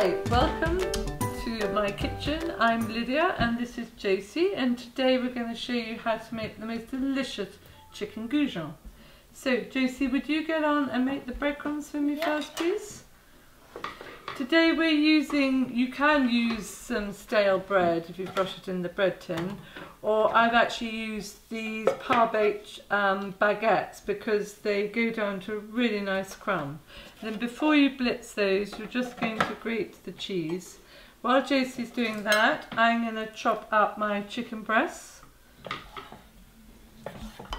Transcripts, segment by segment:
Right, welcome to my kitchen. I'm Lydia and this is Josie, and today we're going to show you how to make the most delicious chicken goujons. So Josie, would you get on and make the breadcrumbs for me first, please? Today we're using, you can use some stale bread if you've got it in the bread tin, or I've actually used these par-baked baguettes because they go down to a really nice crumb. Then before you blitz those, you're just going to grate the cheese. While Josie's doing that, I'm going to chop up my chicken breasts.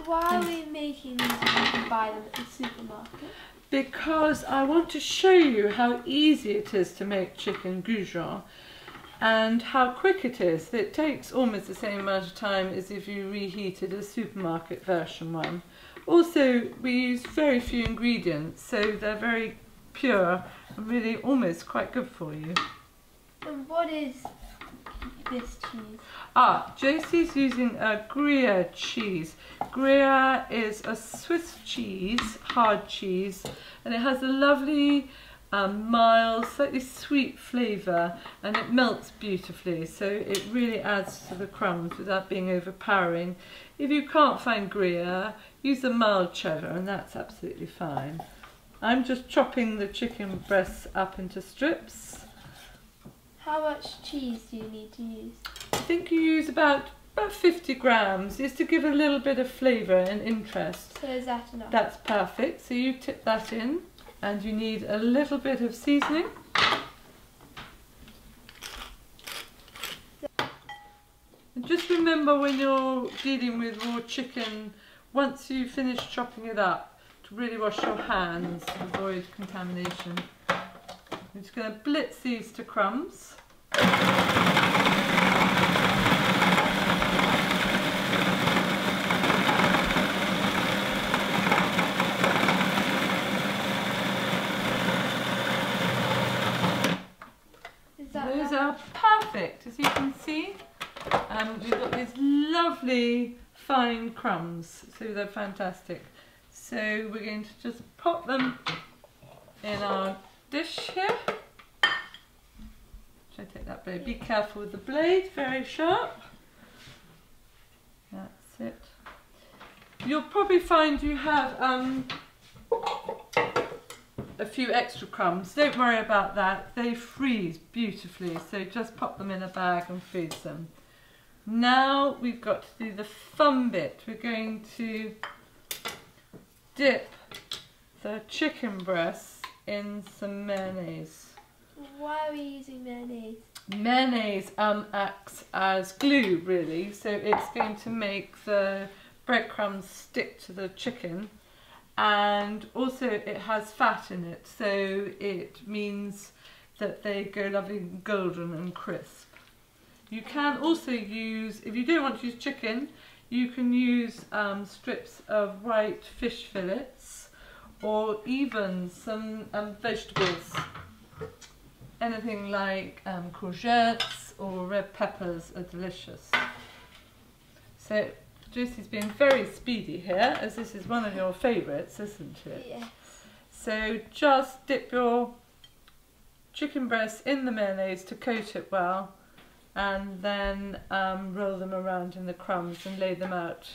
Why are we making these when you can buy them at the supermarket? Because I want to show you how easy it is to make chicken goujons and how quick it is. It takes almost the same amount of time as if you reheated a supermarket version one. Also, we use very few ingredients, so they're very pure and really almost quite good for you. And what is this cheese? Josie's using a Gruyere cheese. Gruyere is a Swiss cheese, hard cheese, and it has a lovely mild, slightly sweet flavour, and it melts beautifully, so it really adds to the crumbs without being overpowering. If you can't find Gruyere, use a mild cheddar and that's absolutely fine. I'm just chopping the chicken breasts up into strips. How much cheese do you need to use? I think you use about 50 grams, just to give a little bit of flavour and interest. So is that enough? That's perfect. So you tip that in, and you need a little bit of seasoning. And just remember when you're dealing with raw chicken, once you finish chopping it up, to really wash your hands to avoid contamination. I'm just going to blitz these to crumbs. Those are perfect, as you can see. We've got these lovely fine crumbs, so they're fantastic. So we're going to just pop them in our dish here. Should I take that blade? Be careful with the blade, very sharp. That's it. You'll probably find you have a few extra crumbs. Don't worry about that, they freeze beautifully, so just pop them in a bag and freeze them. Now we've got to do the fun bit. We're going to dip the chicken breasts in some mayonnaise. Why are we using mayonnaise? Mayonnaise acts as glue, really, so it's going to make the breadcrumbs stick to the chicken. And also it has fat in it, so it means that they go lovely golden and crisp. You can also use, if you don't want to use chicken, you can use strips of white fish fillets or even some vegetables. Anything like courgettes or red peppers are delicious. So Josie's been very speedy here, as this is one of your favourites, isn't it? Yes. So just dip your chicken breasts in the mayonnaise to coat it well, and then roll them around in the crumbs and lay them out.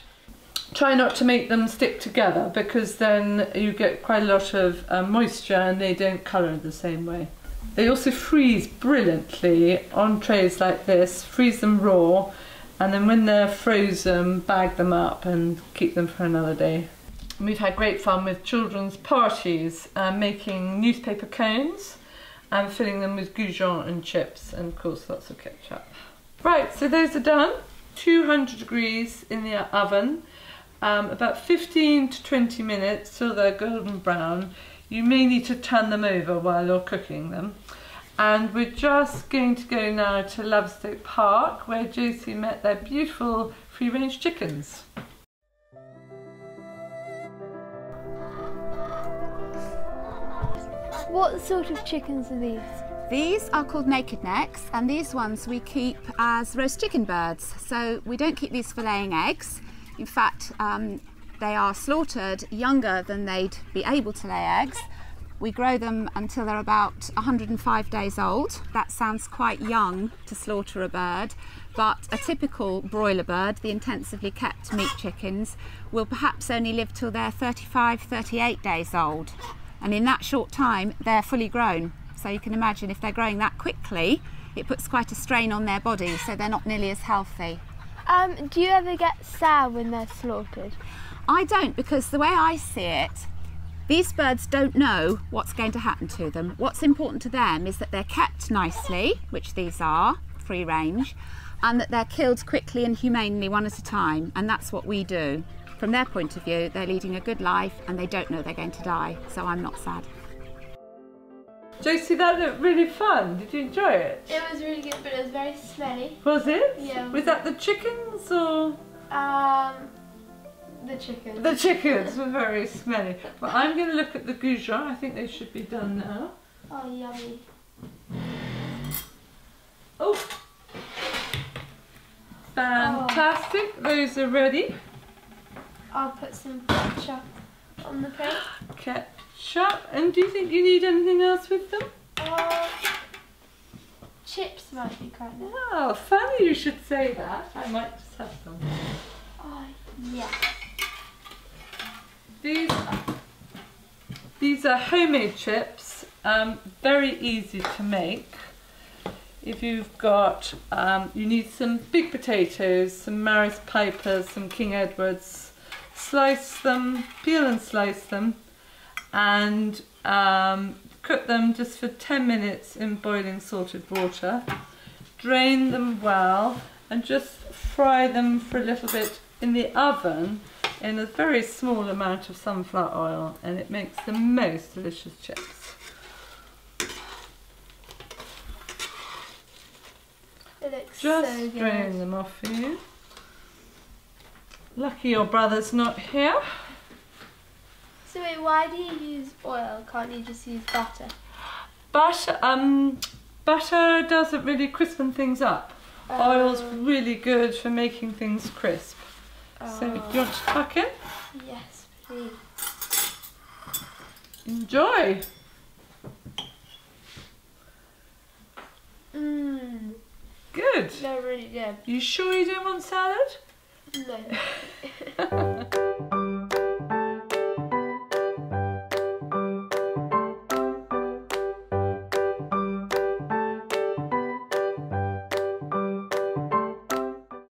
Try not to make them stick together, because then you get quite a lot of moisture and they don't colour the same way. They also freeze brilliantly on trays like this. Freeze them raw, and then when they're frozen, bag them up and keep them for another day. We've had great fun with children's parties, making newspaper cones and filling them with goujons and chips, and of course lots of ketchup. Right, so those are done. 200 degrees in the oven, about 15 to 20 minutes till they're golden brown. You may need to turn them over while you're cooking them. And we're just going to go now to Lovestoke Park, where Josie met their beautiful free-range chickens. What sort of chickens are these? These are called naked necks, and these ones we keep as roast chicken birds. So we don't keep these for laying eggs. In fact, they are slaughtered younger than they'd be able to lay eggs. We grow them until they're about 105 days old. That sounds quite young to slaughter a bird, but a typical broiler bird, the intensively kept meat chickens, will perhaps only live till they're 35, 38 days old. And in that short time, they're fully grown. So you can imagine if they're growing that quickly, it puts quite a strain on their body, so they're not nearly as healthy. Do you ever get sad when they're slaughtered? I don't, because the way I see it, these birds don't know what's going to happen to them. What's important to them is that they're kept nicely, which these are, free range, and that they're killed quickly and humanely one at a time, and that's what we do. From their point of view, they're leading a good life and they don't know they're going to die, so I'm not sad. Josie, that looked really fun. Did you enjoy it? It was really good, but it was very smelly. Was it? Yeah. Was that the chickens or? The chicken. The chickens were very smelly. Well, I'm going to look at the goujons. I think they should be done now. Oh, yummy. Oh! Fantastic. Oh. Those are ready. I'll put some ketchup on the plate. Ketchup. And do you think you need anything else with them? Chips might be quite nice. Oh, funny you should say that. I might just have some. Oh, yeah. These are homemade chips, very easy to make. If you've got, you need some big potatoes, some Maris Pipers, some King Edwards. Slice them, peel and slice them, and cook them just for 10 minutes in boiling salted water. Drain them well and just fry them for a little bit in the oven in a very small amount of sunflower oil, and it makes the most delicious chips. It looks Just so good. drain them off for you. Lucky your brother's not here. So wait, why do you use oil? Can't you just use butter? Butter doesn't really crispen things up. Oil's really good for making things crisp. So do you want to tuck in? Yes, please. Enjoy. Good. They're really good. You sure you don't want salad? No.